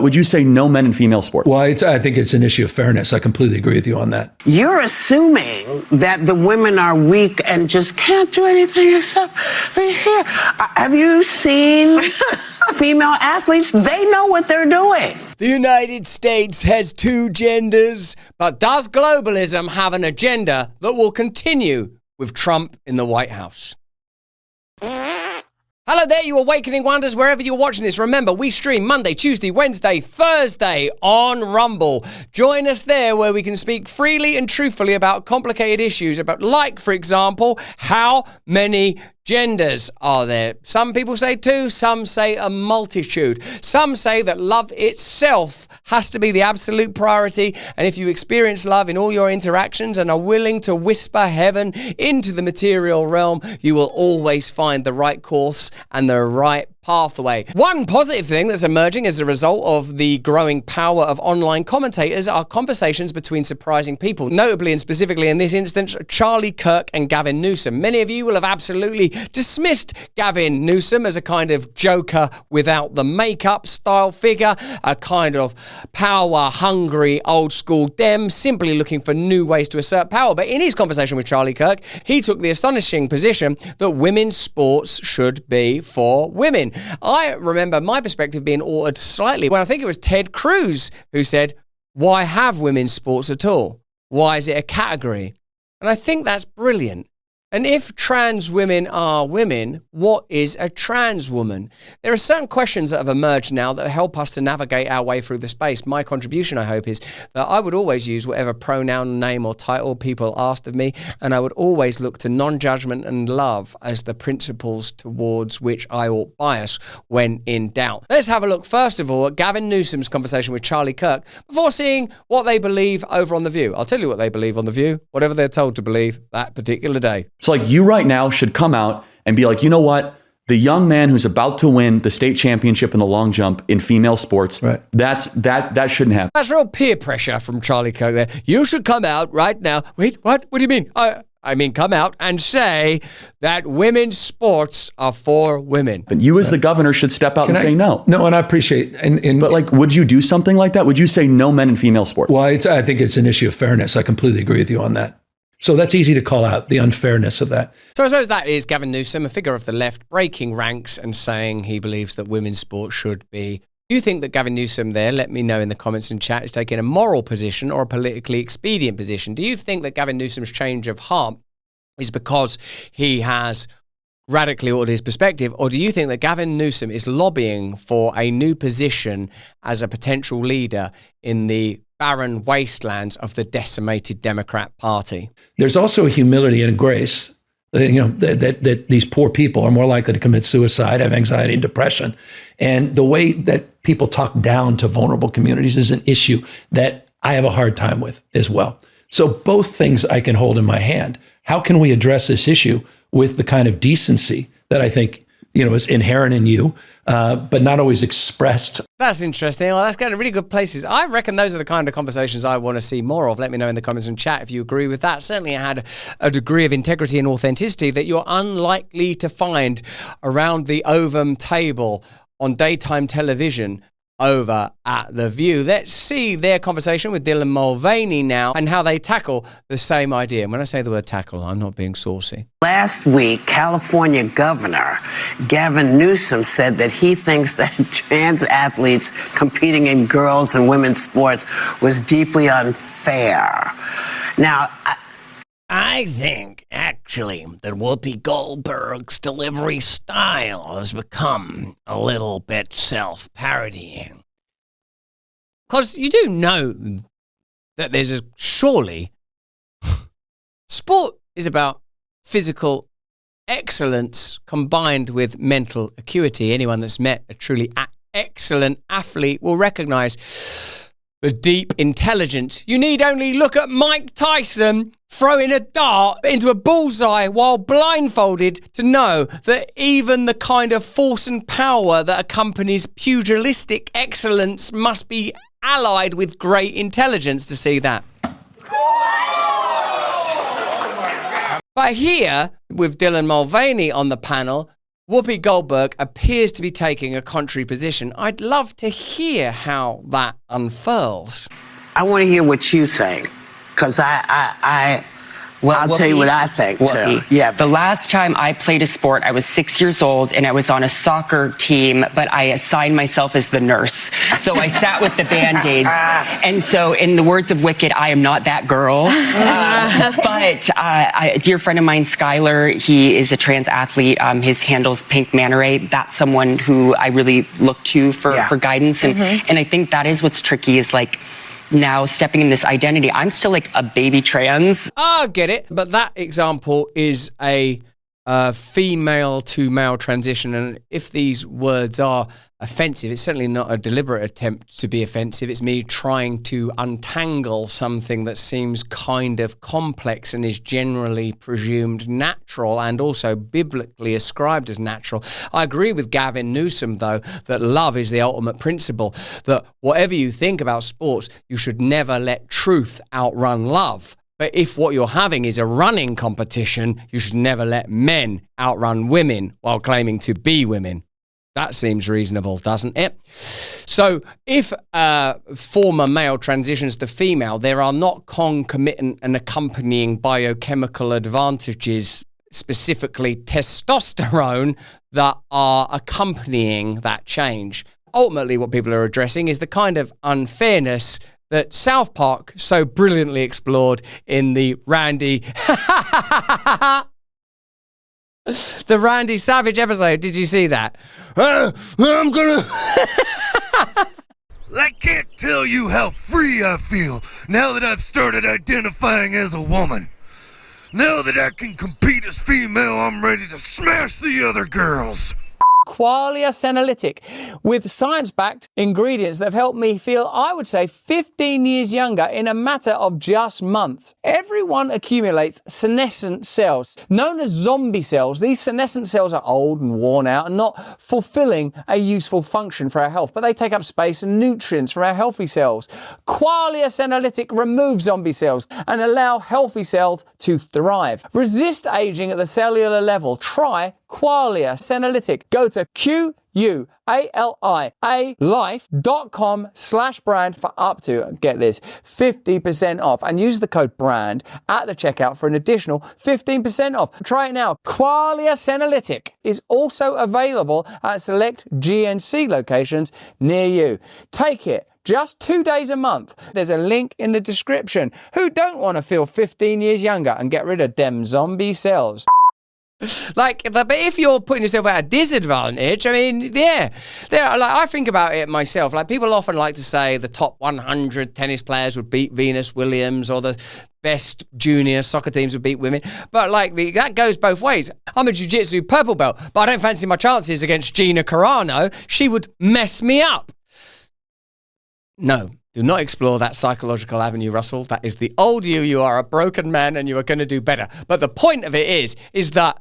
Would you say no men in female sports? Well, I think it's an issue of fairness. I completely agree with you on that. You're assuming that the women are weak and just can't do anything except be here. Have you seen female athletes? They know what they're doing. The United States has two genders, but does globalism have an agenda that will continue with Trump in the White House? Hello there, you awakening wonders, wherever you're watching this. Remember, we stream Monday, Tuesday, Wednesday, Thursday on Rumble. Join us there where we can speak freely and truthfully about complicated issues, like, for example, how many genders are there? Some people say two, some say a multitude. Some say that love itself has to be the absolute priority, and if you experience love in all your interactions and are willing to whisper heaven into the material realm, you will always find the right course and the right pathway. One positive thing that's emerging as a result of the growing power of online commentators are conversations between surprising people, notably and specifically in this instance, Charlie Kirk and Gavin Newsom. Many of you will have absolutely dismissed Gavin Newsom as a kind of joker without the makeup style figure, a kind of power-hungry old-school Dem, simply looking for new ways to assert power. But in his conversation with Charlie Kirk, he took the astonishing position that women's sports should be for women. I remember my perspective being altered slightly when I think it was Ted Cruz who said, why have women's sports at all? Why is it a category? And I think that's brilliant. And if trans women are women, what is a trans woman? There are certain questions that have emerged now that help us to navigate our way through the space. My contribution, I hope, is that I would always use whatever pronoun, name, or title people asked of me, and I would always look to non-judgment and love as the principles towards which I ought bias when in doubt. Let's have a look, first of all, at Gavin Newsom's conversation with Charlie Kirk before seeing what they believe over on The View. I'll tell you what they believe on The View, whatever they're told to believe that particular day. So like you right now should come out and be like, you know what? The young man who's about to win the state championship in the long jump in female sports, right. that shouldn't happen. That's real peer pressure from Charlie Kirk there. You should come out right now. Wait, what? What do you mean? I mean, come out and say that women's sports are for women. But you as the governor should step out say no. No, and I appreciate but like, would you do something like that? Would you say no men in female sports? Well, I think it's an issue of fairness. I completely agree with you on that. So that's easy to call out, the unfairness of that. So I suppose that is Gavin Newsom, a figure of the left, breaking ranks and saying he believes that women's sport should be. Do you think that Gavin Newsom there, let me know in the comments and chat, is taking a moral position or a politically expedient position? Do you think that Gavin Newsom's change of heart is because he has radically altered his perspective, or do you think that Gavin Newsom is lobbying for a new position as a potential leader in the barren wastelands of the decimated Democrat Party? There's also a humility and a grace, that these poor people are more likely to commit suicide, have anxiety and depression. And the way that people talk down to vulnerable communities is an issue that I have a hard time with as well. So both things I can hold in my hand. How can we address this issue with the kind of decency that I think is inherent in you, but not always expressed? That's interesting. Well, that's going to really good places. I reckon those are the kind of conversations I want to see more of. Let me know in the comments and chat if you agree with that. Certainly it had a degree of integrity and authenticity that you're unlikely to find around the Ovum table on daytime television over at The View. Let's see their conversation with Dylan Mulvaney now and how they tackle the same idea. And when I say the word tackle, I'm not being saucy. Last week, California Governor Gavin Newsom said that he thinks that trans athletes competing in girls' and women's sports was deeply unfair. Now, I think, actually, that Whoopi Goldberg's delivery style has become a little bit self-parodying. Because you do know that there's surely, sport is about physical excellence combined with mental acuity. Anyone that's met a truly excellent athlete will recognize the deep intelligence. You need only look at Mike Tyson throwing a dart into a bullseye while blindfolded to know that even the kind of force and power that accompanies pugilistic excellence must be allied with great intelligence to see that. But here, with Dylan Mulvaney on the panel, Whoopi Goldberg appears to be taking a contrary position. I'd love to hear how that unfurls. I want to hear what you think, because I'll tell you what I think, too. Yeah. The last time I played a sport, I was 6 years old, and I was on a soccer team, but I assigned myself as the nurse. So I sat with the Band-Aids. And so, in the words of Wicked, I am not that girl. But a dear friend of mine, Skylar, he is a trans athlete. His handle's Pink Manta Ray. That's someone who I really look to for guidance. And I think that is what's tricky, is like, now stepping in this identity, I'm still like a baby trans. I get it, but that example is a female to male transition, and if these words are offensive, it's certainly not a deliberate attempt to be offensive. It's me trying to untangle something that seems kind of complex and is generally presumed natural and also biblically ascribed as natural. I agree with Gavin Newsom, though, that love is the ultimate principle, that whatever you think about sports, you should never let truth outrun love. But if what you're having is a running competition, you should never let men outrun women while claiming to be women. That seems reasonable, doesn't it? So if former male transitions to female, there are not concomitant and accompanying biochemical advantages, specifically testosterone, that are accompanying that change. Ultimately, what people are addressing is the kind of unfairness that South Park so brilliantly explored in the Randy Savage episode. Did you see that? I'm gonna I can't tell you how free I feel now that I've started identifying as a woman. Now that I can compete as female, I'm ready to smash the other girls. Qualia Senolytic, with science-backed ingredients that have helped me feel, I would say, 15 years younger in a matter of just months. Everyone accumulates senescent cells, known as zombie cells. These senescent cells are old and worn out and not fulfilling a useful function for our health, but they take up space and nutrients from our healthy cells. Qualia Senolytic removes zombie cells and allow healthy cells to thrive. Resist aging at the cellular level. Try Qualia Senolytic. Go to QUALIA.com/brand for up to, get this, 50% off, and use the code BRAND at the checkout for an additional 15% off. Try it now. Qualia Senolytic is also available at select GNC locations near you. Take it. Just 2 days a month. There's a link in the description. Who don't want to feel 15 years younger and get rid of them zombie cells? Like, but if you're putting yourself at a disadvantage, I mean, like, I think about it myself. Like, people often like to say the top 100 tennis players would beat Venus Williams, or the best junior soccer teams would beat women. But like, that goes both ways. I'm a jiu-jitsu purple belt, but I don't fancy my chances against Gina Carano. She would mess me up. No. Do not explore that psychological avenue, Russell. That is the old you. You are a broken man and you are going to do better. But the point of it is that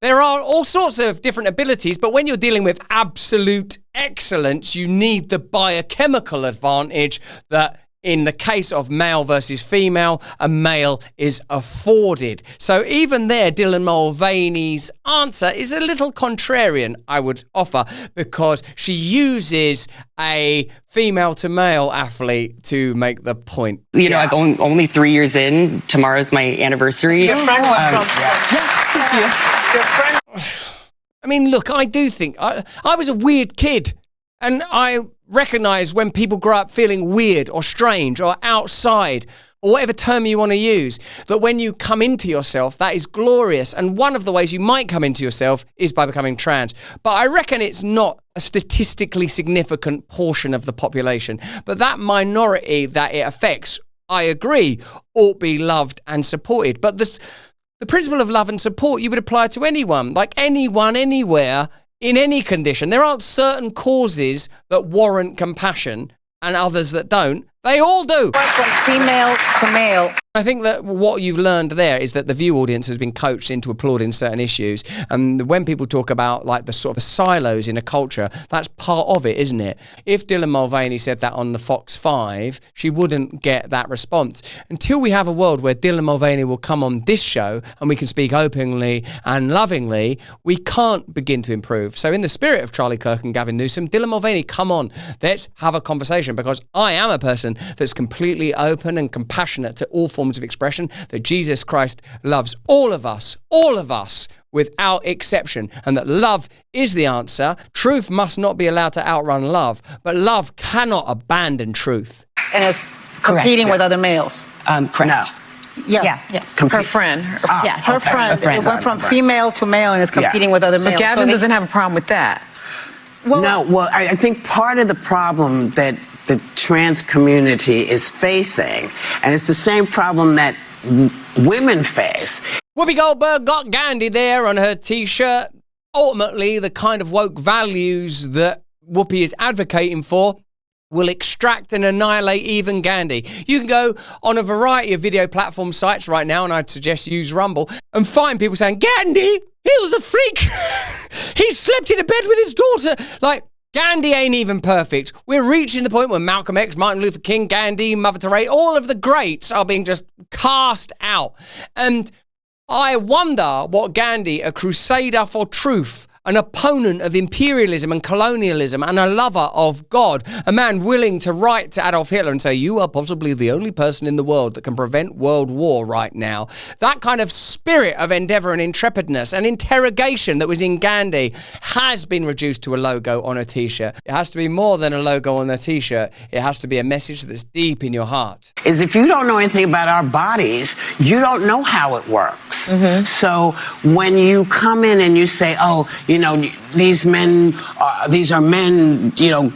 there are all sorts of different abilities, but when you're dealing with absolute excellence, you need the biochemical advantage that, in the case of male versus female, a male is afforded. So even there, Dylan Mulvaney's answer is a little contrarian, I would offer, because she uses a female to male athlete to make the point. You know, I've only 3 years in. Tomorrow's my anniversary. Your friend was I mean, look, I do think I was a weird kid, and I recognize when people grow up feeling weird or strange or outside, or whatever term you want to use, that when you come into yourself, that is glorious. And one of the ways you might come into yourself is by becoming trans. But I reckon it's not a statistically significant portion of the population. But that minority that it affects, I agree, ought to be loved and supported. But the principle of love and support you would apply to anyone, like anyone, anywhere, in any condition. There aren't certain causes that warrant compassion and others that don't. They all do. From female to male. I think that what you've learned there is that the View audience has been coached into applauding certain issues. And when people talk about like the sort of silos in a culture, that's part of it, isn't it? If Dylan Mulvaney said that on the Fox 5, she wouldn't get that response. Until we have a world where Dylan Mulvaney will come on this show and we can speak openly and lovingly, we can't begin to improve. So in the spirit of Charlie Kirk and Gavin Newsom, Dylan Mulvaney, come on, let's have a conversation, because I am a person that's completely open and compassionate to all forms of expression, that Jesus Christ loves all of us without exception, and that love is the answer. Truth must not be allowed to outrun love, but love cannot abandon truth. And it's competing with other males. Correct. No. Yes. Her friend. Her friend. friend. It went from female to male and is competing with other males. So Gavin doesn't have a problem with that. I think part of the problem that the trans community is facing, and it's the same problem that women face. Whoopi Goldberg got Gandhi there on her T-shirt. Ultimately, the kind of woke values that Whoopi is advocating for will extract and annihilate even Gandhi. You can go on a variety of video platform sites right now, and I'd suggest you use Rumble, and find people saying, Gandhi, he was a freak. He slept in a bed with his daughter. Like, Gandhi ain't even perfect. We're reaching the point where Malcolm X, Martin Luther King, Gandhi, Mother Teresa, all of the greats are being just cast out. And I wonder what Gandhi, a crusader for truth, an opponent of imperialism and colonialism, and a lover of God, a man willing to write to Adolf Hitler and say, you are possibly the only person in the world that can prevent world war right now. That kind of spirit of endeavor and intrepidness and interrogation that was in Gandhi has been reduced to a logo on a T-shirt. It has to be more than a logo on a T-shirt. It has to be a message that's deep in your heart. Is if you don't know anything about our bodies, you don't know how it works. Mm-hmm. So when you come in and you say, oh, you know, these are men, you know,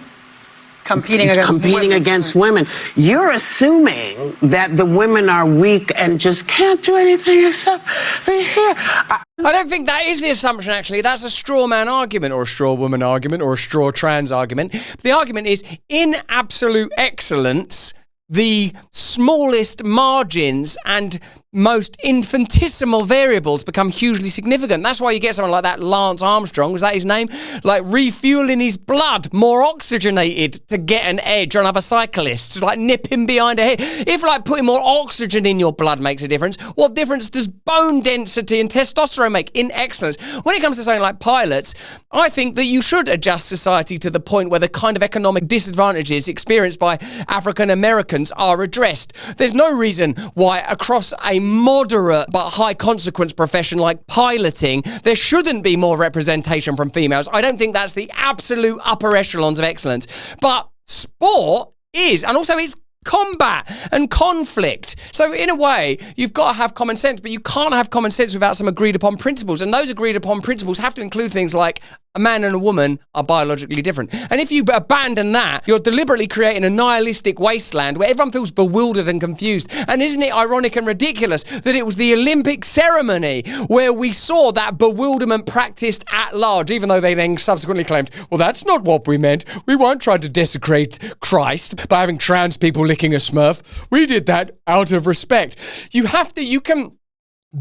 competing against women. You're assuming that the women are weak and just can't do anything except be here. I don't think that is the assumption, actually. That's a straw man argument, or a straw woman argument, or a straw trans argument. The argument is, in absolute excellence, the smallest margins and most infinitesimal variables become hugely significant. That's why you get someone like that Lance Armstrong, was that his name? Like refueling his blood, more oxygenated to get an edge on other cyclists, like nip him behind a head. If like putting more oxygen in your blood makes a difference, what difference does bone density and testosterone make in excellence? When it comes to something like pilots, I think that you should adjust society to the point where the kind of economic disadvantages experienced by African Americans are addressed. There's no reason why across a moderate but high consequence profession like piloting, there shouldn't be more representation from females. I don't think that's the absolute upper echelons of excellence. But sport is, and also it's combat and conflict. So in a way, you've got to have common sense, but you can't have common sense without some agreed upon principles. And those agreed upon principles have to include things like a man and a woman are biologically different. And if you abandon that, you're deliberately creating a nihilistic wasteland where everyone feels bewildered and confused. And isn't it ironic and ridiculous that it was the Olympic ceremony where we saw that bewilderment practiced at large, even though they then subsequently claimed, well, that's not what we meant. We weren't trying to desecrate Christ by having trans people licking a Smurf. We did that out of respect. You can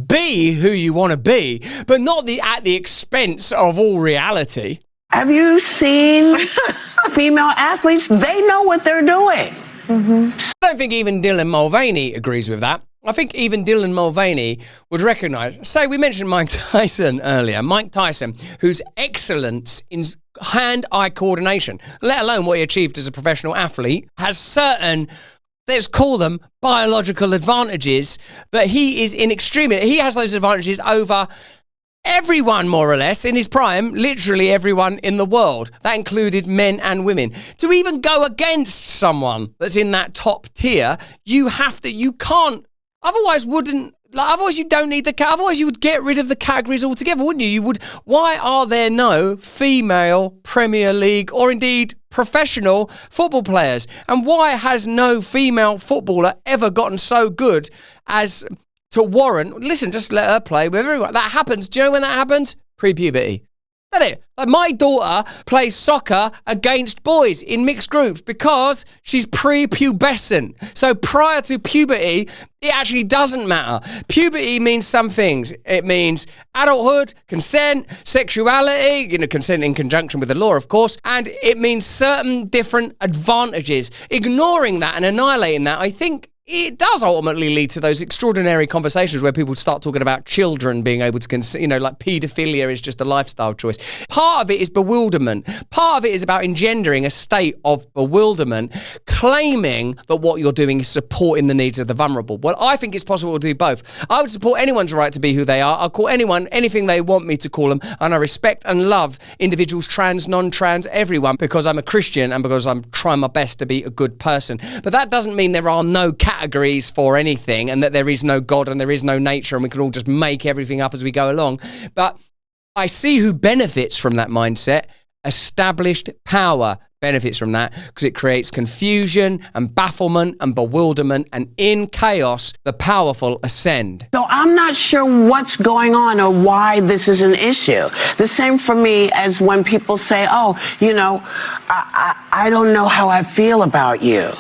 be who you want to be, but not at the expense of all reality. Have you seen female athletes? They know what they're doing. Mm-hmm. I don't think even Dylan Mulvaney agrees with that. I think even Dylan Mulvaney would recognise, say we mentioned Mike Tyson earlier, Mike Tyson, whose excellence in hand-eye coordination, let alone what he achieved as a professional athlete, has certain, let's call them biological advantages that he is in extremely. He has those advantages over everyone, more or less, in his prime, literally everyone in the world. That included men and women. To even go against someone that's in that top tier, you can't, otherwise you don't need otherwise you would get rid of the categories altogether, wouldn't you? Why are there no female Premier League or indeed professional football players? And why has no female footballer ever gotten so good as to warrant, listen, just let her play with everyone? That happens. Do you know when that happens? Pre-puberty. Isn't it? Like my daughter plays soccer against boys in mixed groups because she's pre-pubescent. So prior to puberty, it actually doesn't matter. Puberty means some things. It means adulthood, consent, sexuality, consent in conjunction with the law, of course, and it means certain different advantages. Ignoring that and annihilating that, I think, it does ultimately lead to those extraordinary conversations where people start talking about children being able to, like paedophilia is just a lifestyle choice. Part of it is bewilderment. Part of it is about engendering a state of bewilderment, claiming that what you're doing is supporting the needs of the vulnerable. Well, I think it's possible to do both. I would support anyone's right to be who they are. I'll call anyone anything they want me to call them, and I respect and love individuals, trans, non-trans, everyone, because I'm a Christian and because I'm trying my best to be a good person. But that doesn't mean there are no categories for anything and that there is no God and there is no nature and we can all just make everything up as we go along. But I see who benefits from that mindset. Established power benefits from that because it creates confusion and bafflement and bewilderment, and in chaos, the powerful ascend. So I'm not sure what's going on or why this is an issue. The same for me as when people say, oh, I don't know how I feel about you.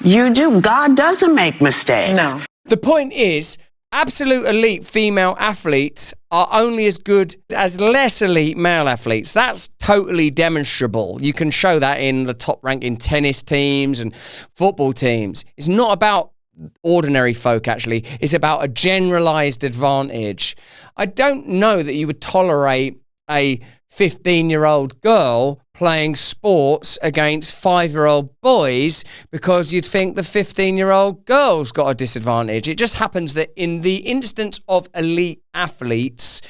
You do. God doesn't make mistakes. No. The point is, absolute elite female athletes are only as good as less elite male athletes. That's totally demonstrable. You can show that in the top ranking tennis teams and football teams. It's not about ordinary folk, actually. It's about a generalized advantage. I don't know that you would tolerate a 15-year-old girl playing sports against 5-year-old boys because you'd think the 15-year-old girl's got a disadvantage. It just happens that in the instance of elite athletes,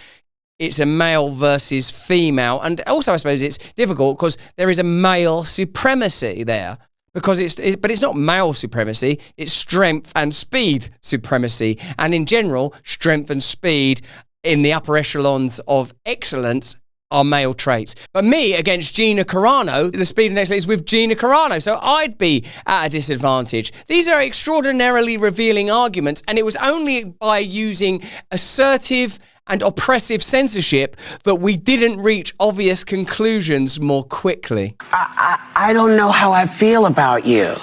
it's a male versus female. And also, I suppose it's difficult because there is a male supremacy there. Because but it's not male supremacy, it's strength and speed supremacy. And in general, strength and speed in the upper echelons of excellence are male traits. But me against Gina Carano, the speed and excellence is with Gina Carano, so I'd be at a disadvantage. These are extraordinarily revealing arguments, and it was only by using assertive and oppressive censorship that we didn't reach obvious conclusions more quickly. I don't know how I feel about you.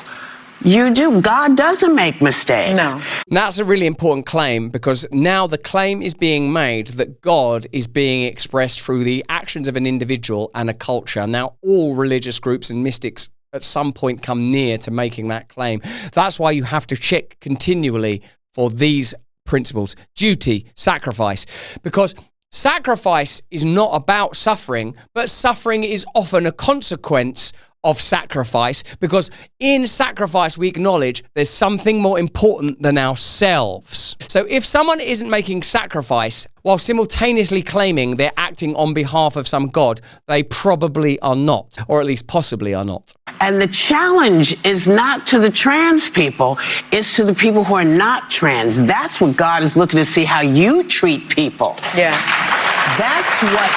You do. God doesn't make mistakes. No. That's a really important claim because now the claim is being made that God is being expressed through the actions of an individual and a culture. Now, all religious groups and mystics at some point come near to making that claim. That's why you have to check continually for these principles: duty, sacrifice, because sacrifice is not about suffering, but suffering is often a consequence of sacrifice, because in sacrifice we acknowledge there's something more important than ourselves. So if someone isn't making sacrifice while simultaneously claiming they're acting on behalf of some God, they probably are not, or at least possibly are not. And the challenge is not to the trans people, it's to the people who are not trans. That's what God is looking to see, how you treat people. Yeah. That's what.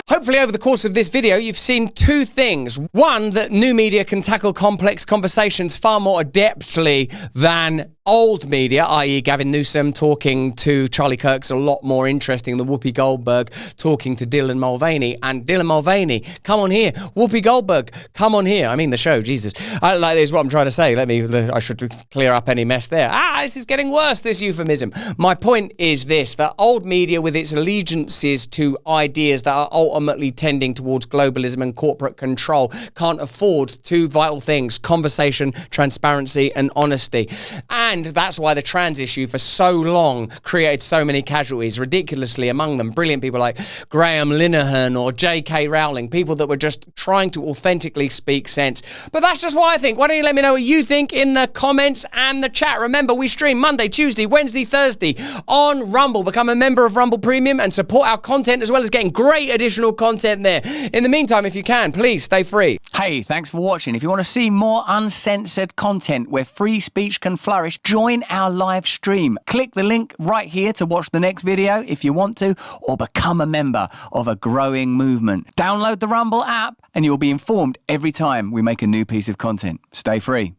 Hopefully over the course of this video, you've seen two things. One, that new media can tackle complex conversations far more adeptly than old media, i.e. Gavin Newsom talking to Charlie Kirk's a lot more interesting than Whoopi Goldberg talking to Dylan Mulvaney. And Dylan Mulvaney, come on here. Whoopi Goldberg, come on here. I mean the show, Jesus. This is what I'm trying to say. I should clear up any mess there. This is getting worse, this euphemism. My point is this, that old media with its allegiances to ideas that are ultimately tending towards globalism and corporate control can't afford two vital things: conversation, transparency, and honesty. And that's why the trans issue for so long created so many casualties, ridiculously among them brilliant people like Graham Linehan or J.K. Rowling, people that were just trying to authentically speak sense. But that's just what I think. Why don't you let me know what you think in the comments and the chat. Remember, we stream Monday, Tuesday, Wednesday, Thursday on Rumble. Become a member of Rumble Premium and support our content as well as getting great additional content there. In the meantime, if you can, please stay free. Hey, thanks for watching. If you want to see more uncensored content where free speech can flourish, join our live stream. Click the link right here to watch the next video if you want to, or become a member of a growing movement. Download the Rumble app and you'll be informed every time we make a new piece of content. Stay free.